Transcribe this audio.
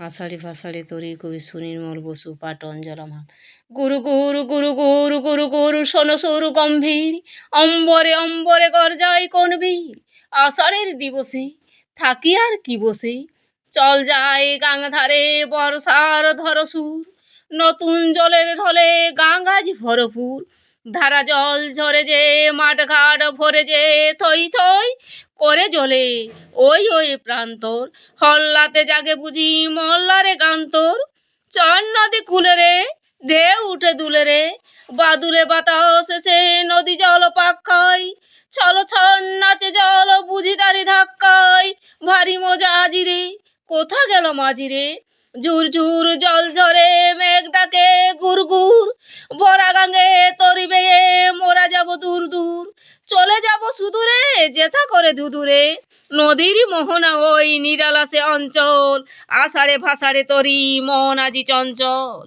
আষাঢ়ে ভাষাঢ়ে তরি কবি সুনির্মল বসু পাঠ অঞ্জলমাত। গুরু গুরু গুরু গুরু গুরু গুরু শোনো সুর গম্ভীর, অম্বরে অম্বরে গর্জায় কোন বীর। আষাঢ়ের দিবসে থাকি আর কি বসে, চল যায় গাঙ্গাধারে বর্ষার ধর সুর। নতুন জলের ঢলে গাঙ্গাজ ভরপুর, ধারা জল ঝরে যে মাঠ ঘাট ভরে যে থই থই করে জ্বলে ওই ওই প্রান্তর। হল্লাতে জাগে বুঝি মল্লারে গান্তর, চর নদী কূলে রে ঢেউ উঠে দুলে রে, বাদুলে বাতাস এসে নদী জল পাক খায়। ছল ছল নাচে জল বুঝি তারি ধাক্কায়, ভারী মজা আজি রে কোথা গেল মাঝি রে। ঝুর ঝুর জল ঝরে মেঘ ডাকে গুর গুর, ভরা গাঙ্গে তরি বেয়ে মোরা যাব দূর দূর। চলে যাব সুদূরে যেথা করে ধুধুরে, নদীর মোহনা ওই নিরালা সে অঞ্চল। আষাঢ়ে ভাষাঢ়ে তরি মন আজি চঞ্চল।